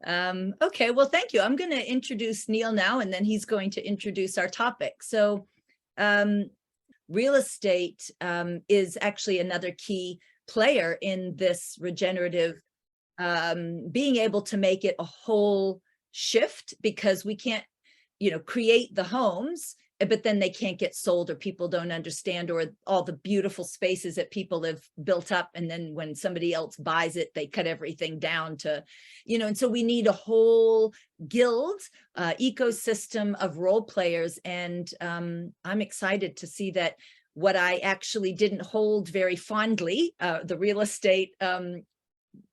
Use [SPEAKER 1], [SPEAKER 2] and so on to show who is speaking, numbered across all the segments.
[SPEAKER 1] Okay, well, thank you. I'm going to introduce Neal now, and then he's going to introduce our topic. So real estate is actually another key player in this regenerative, being able to make it a whole shift, because we can't, create the homes, but then they can't get sold, or people don't understand, or all the beautiful spaces that people have built up. And then when somebody else buys it, they cut everything down to, and so we need a whole guild ecosystem of role players. And I'm excited to see that what I actually didn't hold very fondly, the real estate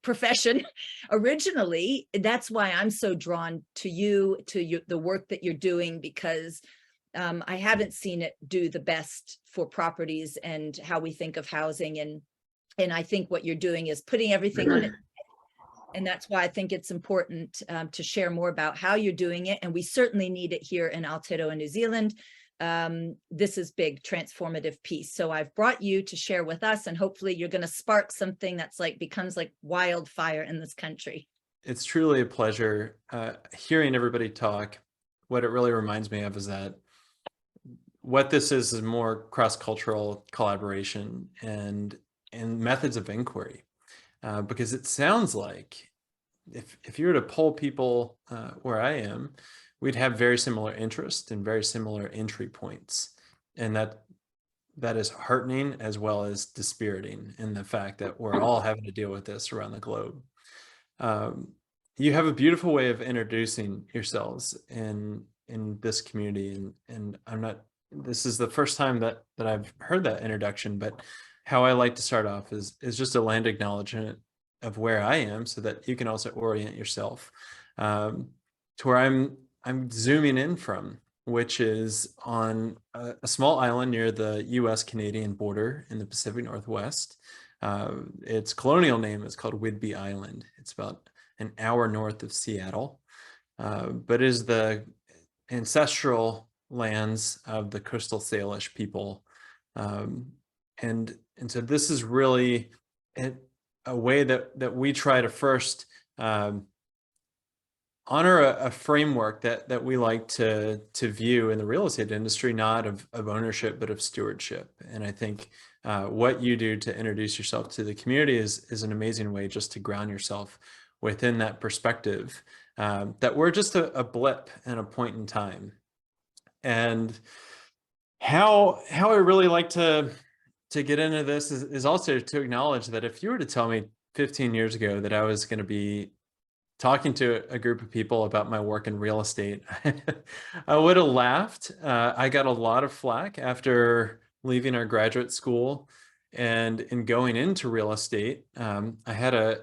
[SPEAKER 1] profession originally, that's why I'm so drawn to you, the work that you're doing, because I haven't seen it do the best for properties and how we think of housing. And I think what you're doing is putting everything on it. And that's why I think it's important to share more about how you're doing it. And we certainly need it here in Aotearoa, New Zealand. This is big, transformative piece. So I've brought you to share with us, and hopefully you're going to spark something that's becomes like wildfire in this country.
[SPEAKER 2] It's truly a pleasure hearing everybody talk. What it really reminds me of is that what this is more cross-cultural collaboration and methods of inquiry, because it sounds like if you were to poll people where I am, we'd have very similar interests and very similar entry points, and that is heartening as well as dispiriting in the fact that we're all having to deal with this around the globe. You have a beautiful way of introducing yourselves in this community, and this is the first time that I've heard that introduction, but how I like to start off is just a land acknowledgement of where I am, so that you can also orient yourself to where I'm zooming in from, which is on a small island near the US-Canadian border in the Pacific Northwest. Its colonial name is called Whidbey Island. It's about an hour north of Seattle, but is the ancestral lands of the Coastal Salish people. And so this is really a way that we try to first honor a framework that we like to view in the real estate industry, not of ownership, but of stewardship. And I think what you do to introduce yourself to the community is an amazing way just to ground yourself within that perspective, that we're just a blip and a point in time. And how I really like to get into this is also to acknowledge that if you were to tell me 15 years ago that I was going to be talking to a group of people about my work in real estate, I would have laughed. I got a lot of flack after leaving our graduate school and in going into real estate. I had a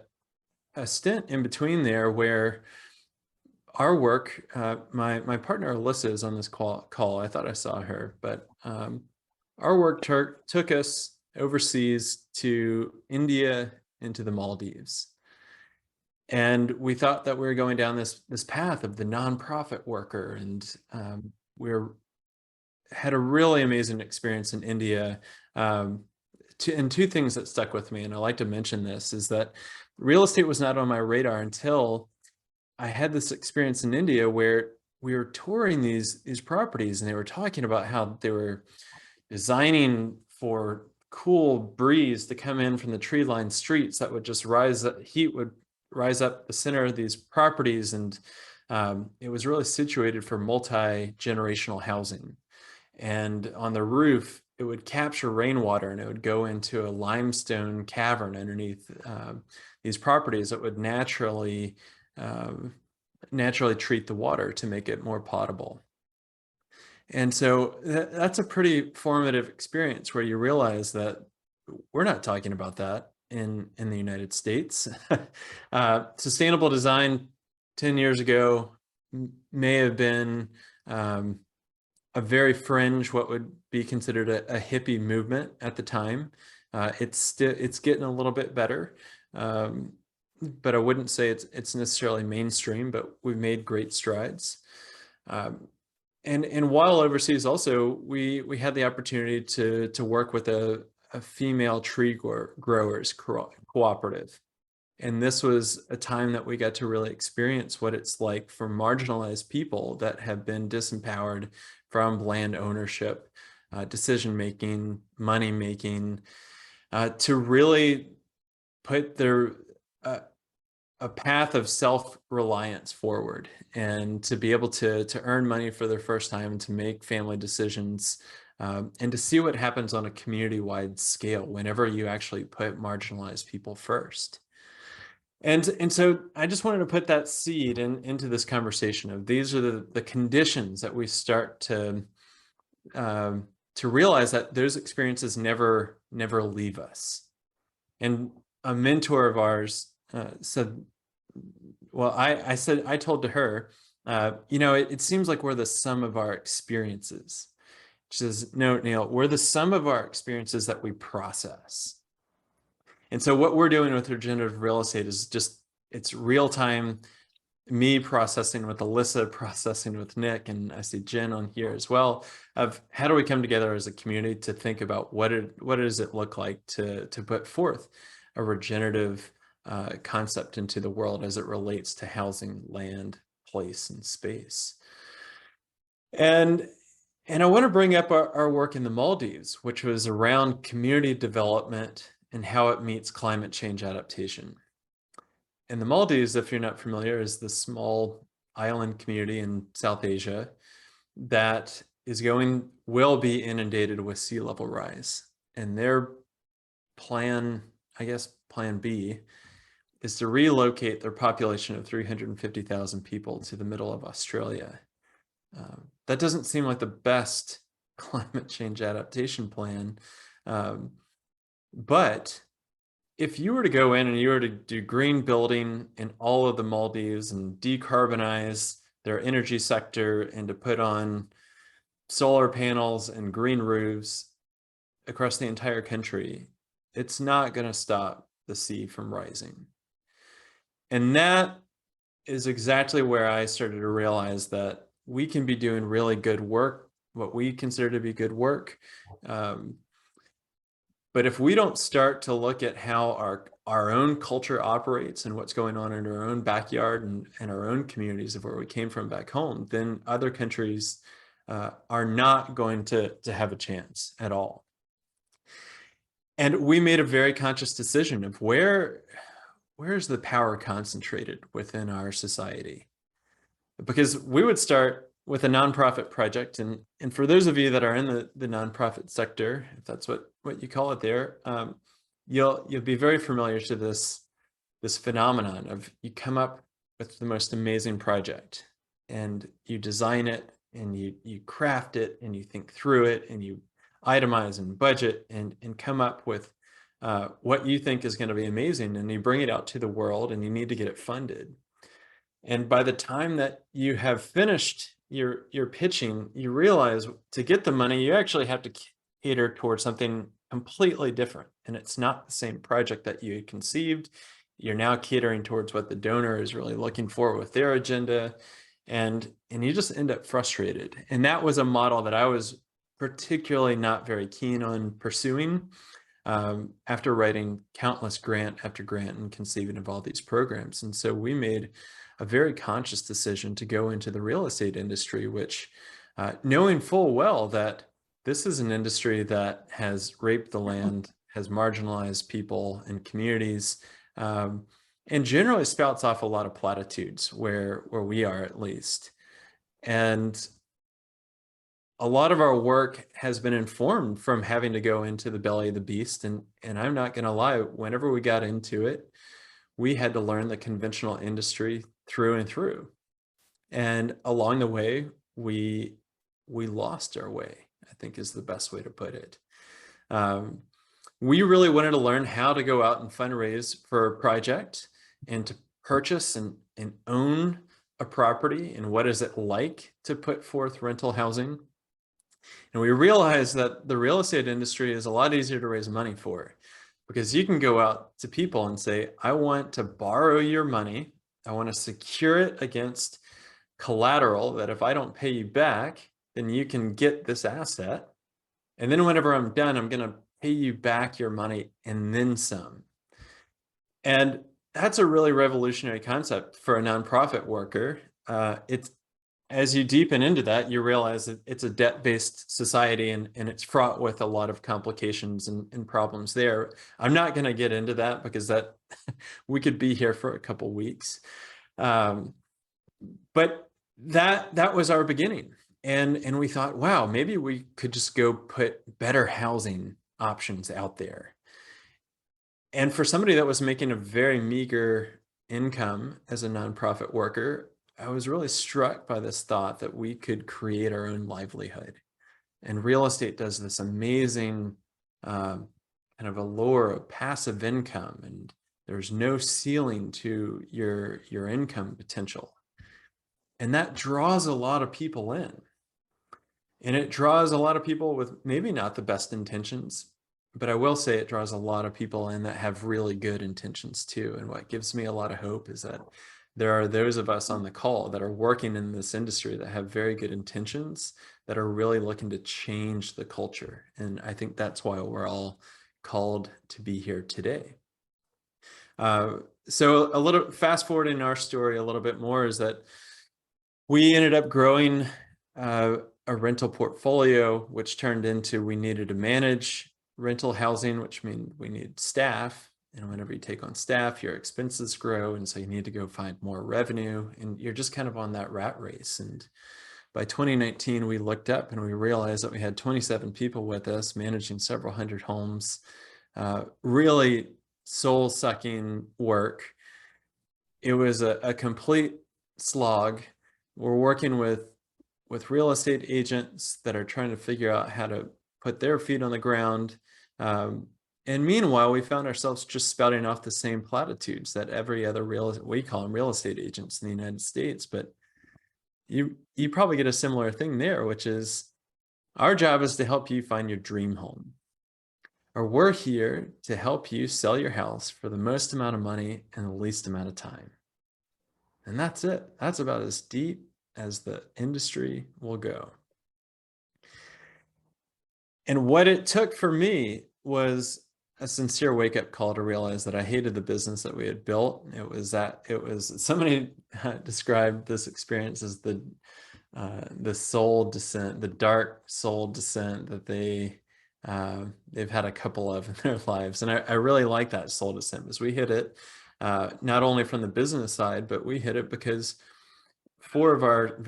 [SPEAKER 2] stint in between there where our work, my partner Alyssa is on this call. I thought I saw her, but our work took us overseas to India and to the Maldives. And we thought that we were going down this path of the nonprofit worker, and had a really amazing experience in India. And two things that stuck with me, and I like to mention this, is that real estate was not on my radar until I had this experience in India where we were touring these properties, and they were talking about how they were designing for cool breeze to come in from the tree-lined streets that would just heat would rise up the center of these properties, and it was really situated for multi-generational housing. And on the roof, it would capture rainwater, and it would go into a limestone cavern underneath these properties that would naturally treat the water to make it more potable. And so that's a pretty formative experience where you realize that we're not talking about that in the United States. Sustainable design 10 years ago may have been a very fringe, what would be considered a hippie movement at the time. It's getting a little bit better, but I wouldn't say it's necessarily mainstream, but we've made great strides. And while overseas also, we had the opportunity to work with a female tree growers cooperative. And this was a time that we got to really experience what it's like for marginalized people that have been disempowered from land ownership, decision-making, money-making, to really put their a path of self-reliance forward, and to be able to earn money for their first time, to make family decisions, and to see what happens on a community-wide scale whenever you actually put marginalized people first. And so I just wanted to put that seed into this conversation of these are the conditions that we start to realize that those experiences never leave us. And a mentor of ours said, well, I told to her, it seems like we're the sum of our experiences. She says, no, Neal, we're the sum of our experiences that we process. And so what we're doing with regenerative real estate is just, it's real time, me processing with Alyssa, processing with Nick, and I see Jen on here as well, of how do we come together as a community to think about what does it look like to put forth a regenerative concept into the world as it relates to housing, land, place, and space. And I want to bring up our work in the Maldives, which was around community development and how it meets climate change adaptation. And the Maldives, if you're not familiar, is the small island community in South Asia that will be inundated with sea level rise. And their plan, I guess plan B, is to relocate their population of 350,000 people to the middle of Australia. That doesn't seem like the best climate change adaptation plan. But if you were to go in and you were to do green building in all of the Maldives and decarbonize their energy sector and to put on solar panels and green roofs across the entire country, it's not going to stop the sea from rising. And that is exactly where I started to realize that we can be doing really good work, what we consider to be good work. But if we don't start to look at how our own culture operates and what's going on in our own backyard and our own communities of where we came from back home, then other countries are not going to have a chance at all. And we made a very conscious decision of where is the power concentrated within our society? Because we would start with a nonprofit project, and for those of you that are in the nonprofit sector, if that's what you call it there, you'll be very familiar to this phenomenon of you come up with the most amazing project and you design it and you craft it and you think through it and you itemize and budget and come up with what you think is going to be amazing, and you bring it out to the world and you need to get it funded. And by the time that you have finished your pitching, you realize to get the money, you actually have to cater towards something completely different. And it's not the same project that you had conceived. You're now catering towards what the donor is really looking for with their agenda. And you just end up frustrated. And that was a model that I was particularly not very keen on pursuing after writing countless grant after grant and conceiving of all these programs. And so we made a very conscious decision to go into the real estate industry, which knowing full well that this is an industry that has raped the land, has marginalized people and communities, and generally spouts off a lot of platitudes where we are, at least. And a lot of our work has been informed from having to go into the belly of the beast. And I'm not going to lie, whenever we got into it, we had to learn the conventional industry through and through. And along the way, we lost our way, I think is the best way to put it. We really wanted to learn how to go out and fundraise for a project and to purchase and own a property, and what is it like to put forth rental housing. And we realized that the real estate industry is a lot easier to raise money for, because you can go out to people and say, I want to borrow your money. I want to secure it against collateral that if I don't pay you back, then you can get this asset. And then whenever I'm done, I'm going to pay you back your money and then some. And that's a really revolutionary concept for a nonprofit worker. It's as you deepen into that, you realize that it's a debt-based society, and it's fraught with a lot of complications and problems there. I'm not going to get into that because that we could be here for a couple weeks. But that was our beginning. And we thought, wow, maybe we could just go put better housing options out there. And for somebody that was making a very meager income as a nonprofit worker, I was really struck by this thought that we could create our own livelihood. And real estate does this amazing kind of allure of passive income, and there's no ceiling to your income potential. And that draws a lot of people in. And it draws a lot of people with maybe not the best intentions, but I will say it draws a lot of people in that have really good intentions too. And what gives me a lot of hope is that there are those of us on the call that are working in this industry that have very good intentions, that are really looking to change the culture. And I think that's why we're all called to be here today. So a little fast forwarding our story a little bit more is that we ended up growing a rental portfolio, which turned into we needed to manage rental housing, which means we need staff. And whenever you take on staff, your expenses grow. And so you need to go find more revenue. And you're just kind of on that rat race. And by 2019, we looked up and we realized that we had 27 people with us managing several hundred homes, really soul-sucking work. It was a complete slog. We're working with real estate agents that are trying to figure out how to put their feet on the ground. And meanwhile, we found ourselves just spouting off the same platitudes that every other we call them real estate agents in the United States. But you probably get a similar thing there, which is our job is to help you find your dream home. Or we're here to help you sell your house for the most amount of money in the least amount of time. And that's it. That's about as deep as the industry will go. And what it took for me was a sincere wake-up call to realize that I hated the business that we had built. It was somebody described this experience as the soul descent, the dark soul descent that they've had a couple of in their lives. And I really like that soul descent because we hit it not only from the business side, but we hit it because four of our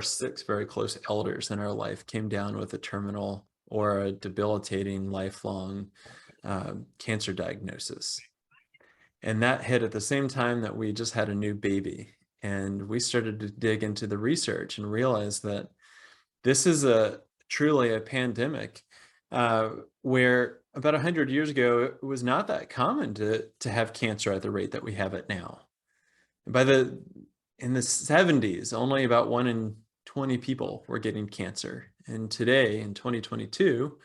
[SPEAKER 2] 6 very close elders in our life came down with a terminal or a debilitating lifelong cancer diagnosis. And that hit at the same time that we just had a new baby. And we started to dig into the research and realize that this is truly a pandemic where about 100 years ago, it was not that common to have cancer at the rate that we have it now. In the 70s, only about 1 in 20 people were getting cancer. And today, in 2022,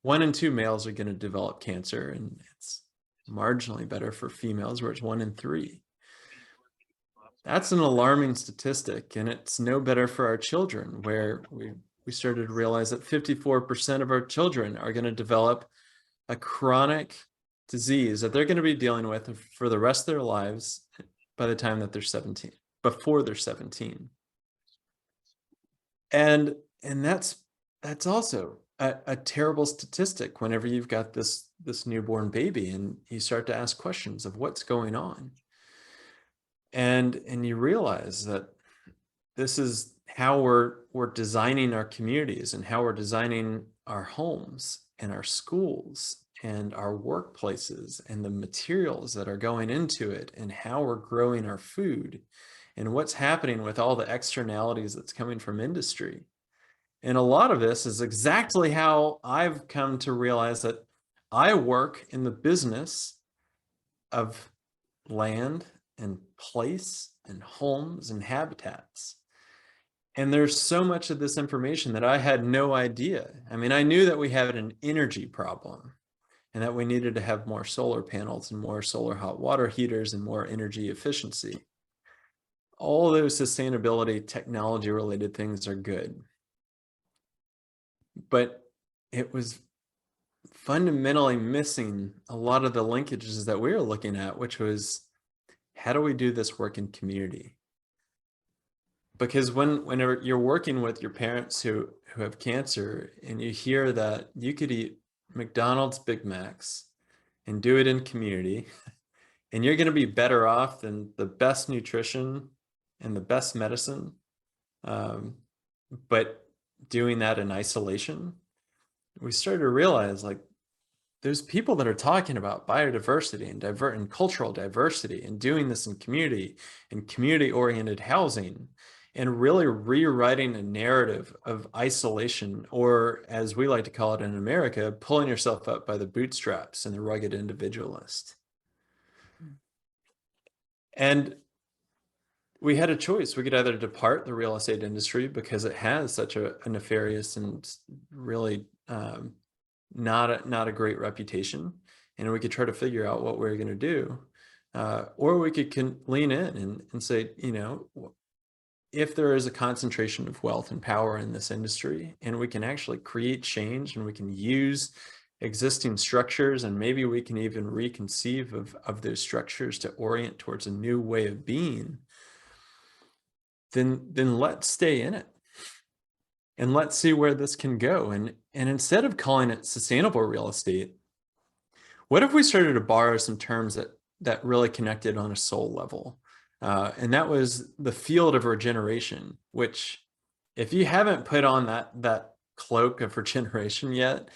[SPEAKER 2] 1 in 2 males are going to develop cancer, and it's marginally better for females, where it's 1 in 3. That's an alarming statistic, and it's no better for our children, where we started to realize that 54% of our children are going to develop a chronic disease that they're going to be dealing with for the rest of their lives by the time that they're 17. Before they're 17. And that's also a terrible statistic whenever you've got this newborn baby and you start to ask questions of what's going on. And you realize that this is how we're designing our communities and how we're designing our homes and our schools and our workplaces and the materials that are going into it and how we're growing our food and what's happening with all the externalities that's coming from industry. And a lot of this is exactly how I've come to realize that I work in the business of land and place and homes and habitats. And there's so much of this information that I had no idea. I mean, I knew that we had an energy problem and that we needed to have more solar panels and more solar hot water heaters and more energy efficiency. All those sustainability technology related things are good. But it was fundamentally missing a lot of the linkages that we were looking at, which was, how do we do this work in community? Because whenever you're working with your parents who have cancer, and you hear that you could eat McDonald's Big Macs and do it in community, and you're going to be better off than the best nutrition and the best medicine, but doing that in isolation, we started to realize, like, there's people that are talking about biodiversity and cultural diversity and doing this in community and community-oriented housing, and really rewriting a narrative of isolation, or as we like to call it in America, pulling yourself up by the bootstraps and the rugged individualist. And we had a choice. We could either depart the real estate industry because it has such a nefarious and really not a great reputation, and we could try to figure out what we're going to do, or we could lean in and say, you know, if there is a concentration of wealth and power in this industry, and we can actually create change, and we can use existing structures, and maybe we can even reconceive of those structures to orient towards a new way of being, then let's stay in it. And let's see where this can go. And instead of calling it sustainable real estate, what if we started to borrow some terms that really connected on a soul level? And that was the field of regeneration, which, if you haven't put on that cloak of regeneration yet,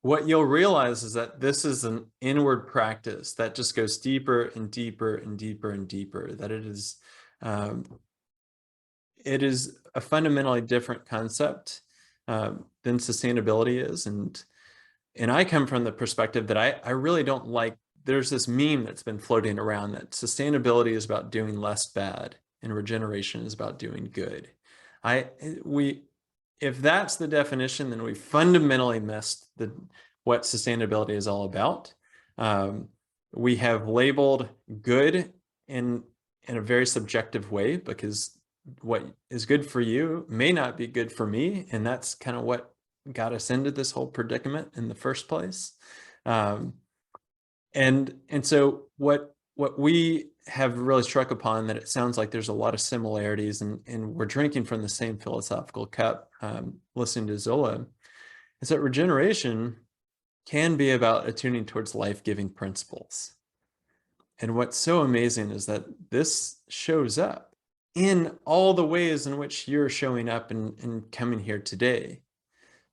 [SPEAKER 2] what you'll realize is that this is an inward practice that just goes deeper and deeper and deeper and deeper, that it is a fundamentally different concept than sustainability is. And I come from the perspective that I really don't like, there's this meme that's been floating around that sustainability is about doing less bad and regeneration is about doing good. If that's the definition, then we fundamentally missed what sustainability is all about. We have labeled good in a very subjective way, because what is good for you may not be good for me, and that's kind of what got us into this whole predicament in the first place. And so what we have really struck upon, that it sounds like there's a lot of similarities, and we're drinking from the same philosophical cup, listening to Zola, is that regeneration can be about attuning towards life-giving principles. And what's so amazing is that this shows up in all the ways in which you're showing up and coming here today,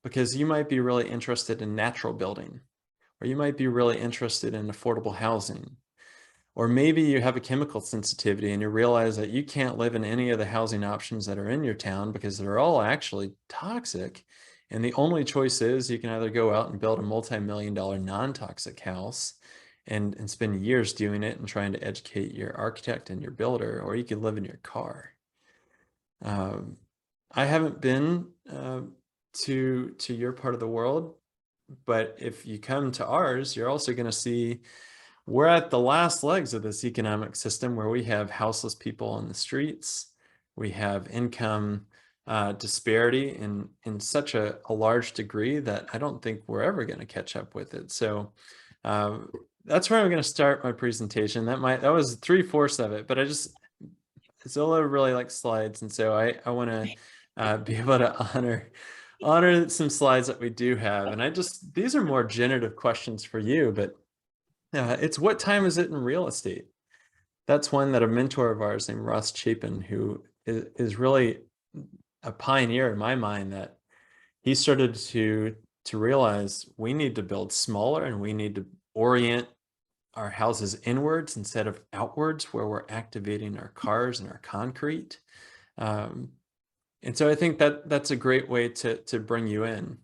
[SPEAKER 2] because you might be really interested in natural building, or you might be really interested in affordable housing, or maybe you have a chemical sensitivity and you realize that you can't live in any of the housing options that are in your town because they're all actually toxic. And the only choice is you can either go out and build a multi-million-dollar non-toxic house and spend years doing it and trying to educate your architect and your builder, or you could live in your car. I haven't been to your part of the world, but if you come to ours, you're also going to see we're at the last legs of this economic system, where we have houseless people on the streets. We have income disparity in such a large degree that I don't think we're ever going to catch up with it. So that's where I'm going to start my presentation. That was 3/4 of it, but Zola really likes slides, and so I want to be able to honor some slides that we do have. And these are more generative questions for you, but it's, what time is it in real estate? That's one that a mentor of ours named Ross Chapin, who is really a pioneer in my mind, that he started to realize we need to build smaller, and we need to orient our houses inwards instead of outwards, where we're activating our cars and our concrete. And so I think that's a great way to bring you in.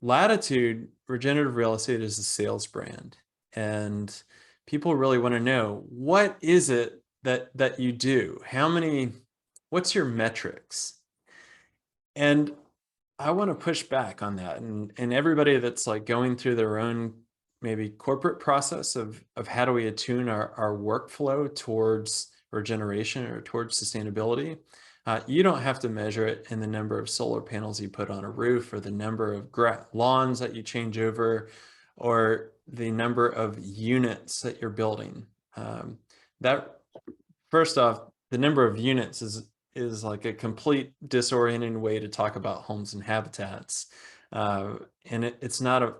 [SPEAKER 2] Latitude Regenerative Real Estate is a sales brand, and people really want to know, what is it that you do? What's your metrics? And I want to push back on that, and everybody that's like going through their own maybe corporate process of how do we attune our workflow towards regeneration or towards sustainability. You don't have to measure it in the number of solar panels you put on a roof, or the number of lawns that you change over, or the number of units that you're building. That first off, the number of units is like a complete disorienting way to talk about homes and habitats. And it's not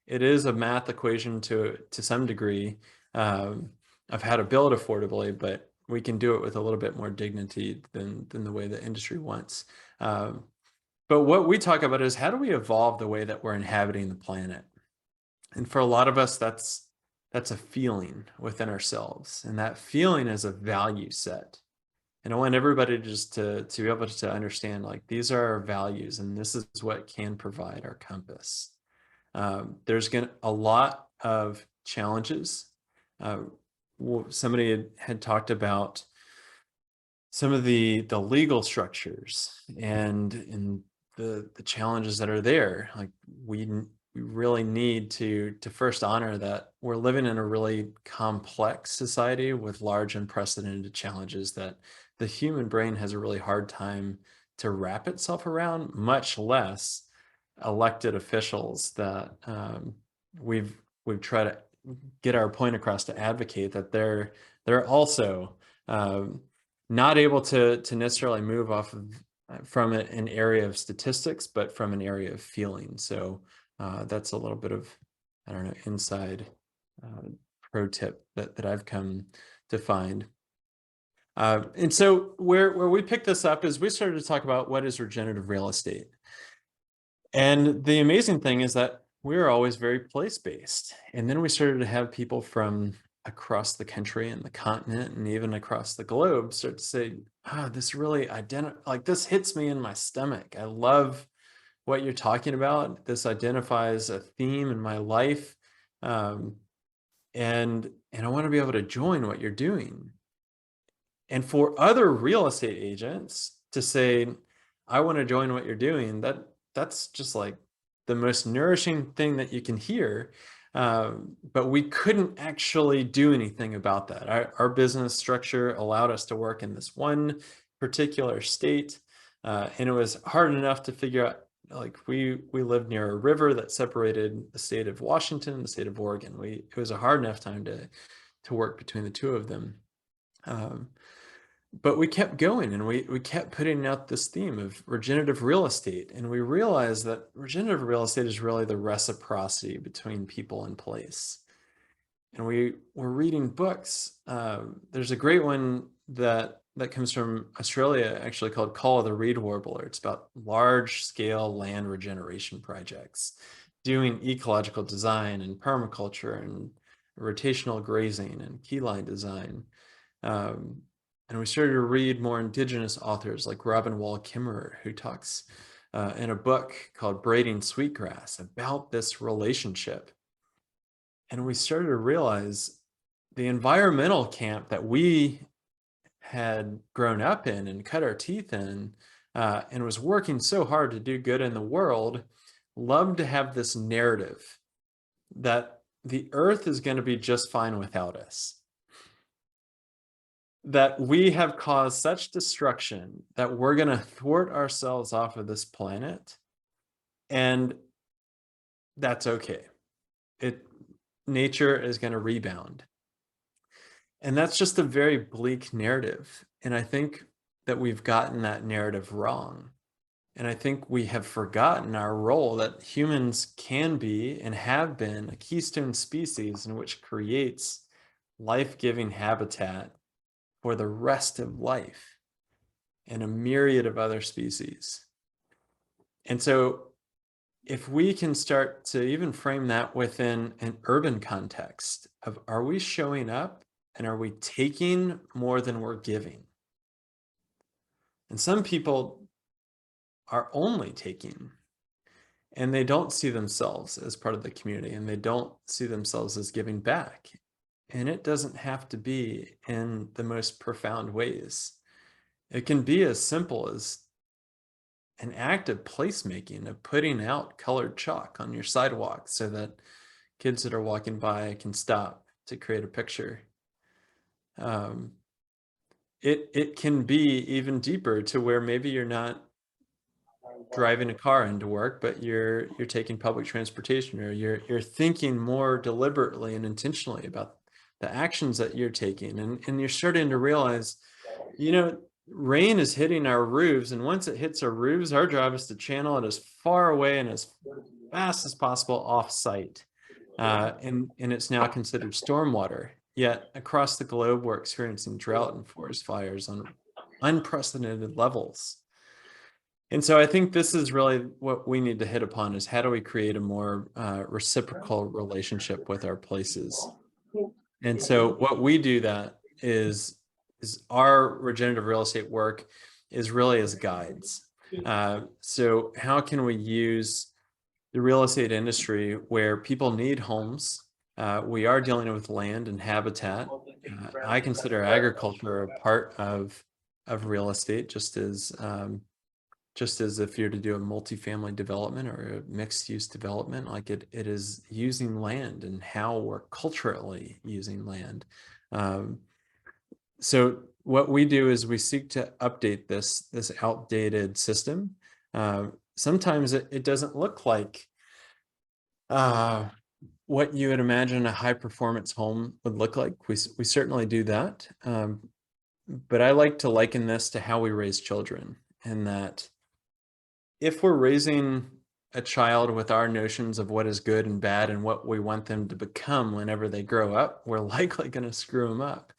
[SPEAKER 2] it is a math equation to some degree, of how to build affordably, but we can do it with a little bit more dignity than the way the industry wants. But what we talk about is, how do we evolve the way that we're inhabiting the planet? And for a lot of us, that's a feeling within ourselves, and that feeling is a value set. And I want everybody just to be able to understand, like, these are our values, and this is what can provide our compass. There's a lot of challenges. Somebody had talked about some of the legal structures and the challenges that are there. Like, we really need to first honor that we're living in a really complex society with large unprecedented challenges that the human brain has a really hard time to wrap itself around, much less elected officials that we've tried to get our point across, to advocate that they're also not able to necessarily move off of from an area of statistics, but from an area of feeling. So that's a little bit of, I don't know, inside pro tip that I've come to find. And so where we picked this up is we started to talk about what is regenerative real estate. And the amazing thing is that we're always very place-based. And then we started to have people from across the country and the continent and even across the globe start to say, this really like, this hits me in my stomach. I love what you're talking about. This identifies a theme in my life. And I want to be able to join what you're doing. And for other real estate agents to say, I want to join what you're doing, that's just like the most nourishing thing that you can hear. But we couldn't actually do anything about that. Our business structure allowed us to work in this one particular state. And it was hard enough to figure out, like, we lived near a river that separated the state of Washington and the state of Oregon. It was a hard enough time to work between the two of them. But we kept going, and we kept putting out this theme of regenerative real estate. And we realized that regenerative real estate is really the reciprocity between people and place. And we were reading books. There's a great one that comes from Australia, actually, called Call of the Reed Warbler. It's about large scale land regeneration projects, doing ecological design and permaculture and rotational grazing and keyline design. And we started to read more Indigenous authors like Robin Wall Kimmerer, who talks in a book called Braiding Sweetgrass about this relationship. And we started to realize the environmental camp that we had grown up in and cut our teeth in, and was working so hard to do good in the world, loved to have this narrative that the earth is going to be just fine without us. That we have caused such destruction that we're going to thwart ourselves off of this planet, and that's okay. Nature is going to rebound. And that's just a very bleak narrative. And I think that we've gotten that narrative wrong. And I think we have forgotten our role, that humans can be and have been a keystone species in which creates life-giving habitat for the rest of life and a myriad of other species. And so if we can start to even frame that within an urban context of, are we showing up and are we taking more than we're giving? And some people are only taking, and they don't see themselves as part of the community, and they don't see themselves as giving back. And it doesn't have to be in the most profound ways. It can be as simple as an act of placemaking, of putting out colored chalk on your sidewalk so that kids that are walking by can stop to create a picture. it can be even deeper to where maybe you're not driving a car into work, but you're taking public transportation, or you're thinking more deliberately and intentionally about the actions that you're taking, and you're starting to realize, rain is hitting our roofs, and once it hits our roofs, our job is to channel it as far away and as fast as possible off site. And it's now considered stormwater. Yet across the globe, we're experiencing drought and forest fires on unprecedented levels. And so I think this is really what we need to hit upon, is how do we create a more reciprocal relationship with our places? And so what we do that is our regenerative real estate work is really as guides. So how can we use the real estate industry where people need homes? We are dealing with land and habitat. I consider agriculture a part of real estate, just as if you're to do a multifamily development or a mixed use development, like it is using land and how we're culturally using land. So what we do is we seek to update this outdated system. Sometimes it doesn't look like what you would imagine a high performance home would look like. We certainly do that. But I like to liken this to how we raise children, and that if we're raising a child with our notions of what is good and bad and what we want them to become whenever they grow up, we're likely going to screw them up.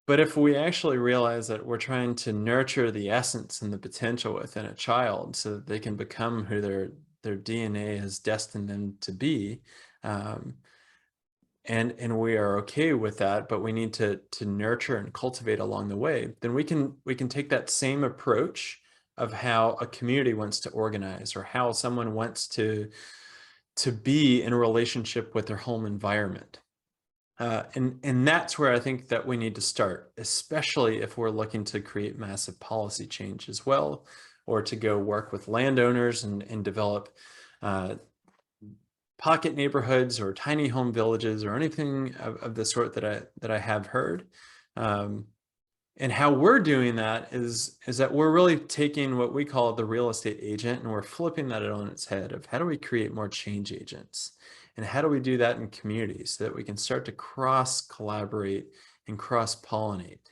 [SPEAKER 2] But if we actually realize that we're trying to nurture the essence and the potential within a child so that they can become who their DNA has destined them to be, and we are okay with that, but we need to nurture and cultivate along the way, then we can take that same approach of how a community wants to organize, or how someone wants to be in a relationship with their home environment. And that's where I think that we need to start, especially if we're looking to create massive policy change as well, or to go work with landowners and develop pocket neighborhoods or tiny home villages or anything of the sort that I have heard. And how we're doing that is that we're really taking what we call the real estate agent, and we're flipping that on its head of how do we create more change agents, and how do we do that in communities so that we can start to cross collaborate and cross pollinate.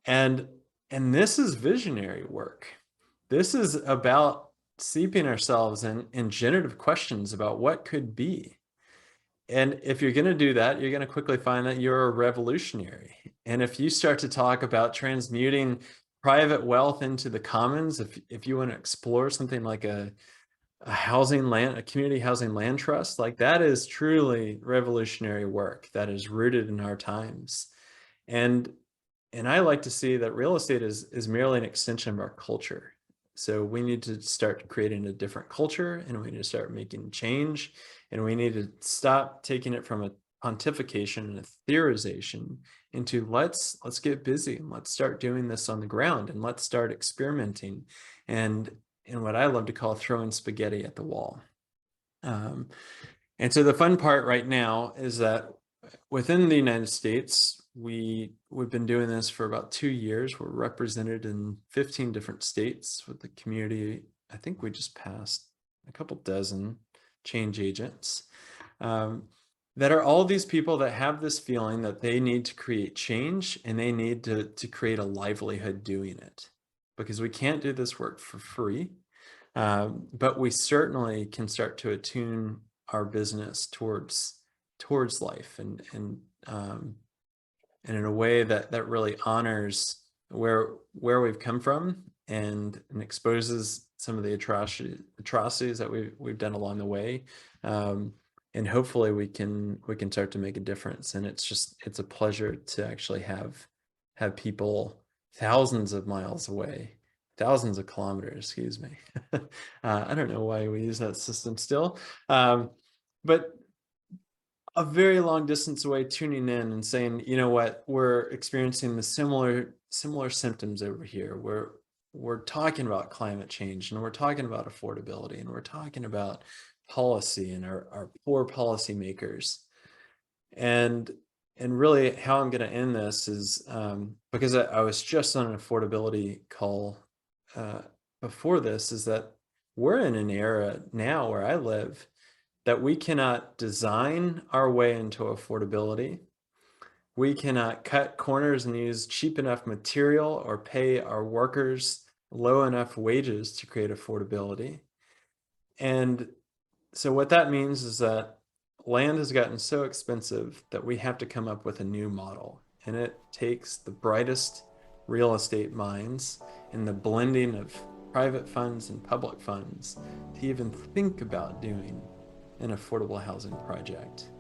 [SPEAKER 2] And this is visionary work. This is about seeping ourselves in generative questions about what could be. And if you're going to do that, you're going to quickly find that you're a revolutionary. And if you start to talk about transmuting private wealth into the commons, if you want to explore something like a community housing land trust, like that is truly revolutionary work that is rooted in our times. And I like to see that real estate is merely an extension of our culture. So we need to start creating a different culture, and we need to start making change, and we need to stop taking it from a pontification and a theorization into let's get busy and let's start doing this on the ground, and let's start experimenting and what I love to call throwing spaghetti at the wall. And so the fun part right now is that within the United States, we've been doing this for about 2 years. We're represented in 15 different states with the community. I think we just passed a couple dozen change agents that are all these people that have this feeling that they need to create change, and they need to create a livelihood doing it, because we can't do this work for free. But we certainly can start to attune our business towards life, and in a way that really honors where we've come from, and exposes some of the atrocities that we've done along the way. And hopefully we can start to make a difference. And it's a pleasure to actually have people thousands of miles away, thousands of kilometers, excuse me. I don't know why we use that system still, but a very long distance away tuning in and saying, you know what, we're experiencing the similar symptoms over here. We're talking about climate change, and we're talking about affordability, and we're talking about policy and our poor policymakers. And and really how I'm going to end this is because I was just on an affordability call uh, before this, is that we're in an era now where I live that we cannot design our way into affordability. We cannot cut corners and use cheap enough material or pay our workers low enough wages to create affordability. And so what that means is that land has gotten so expensive that we have to come up with a new model. And it takes the brightest real estate minds and the blending of private funds and public funds to even think about doing an affordable housing project.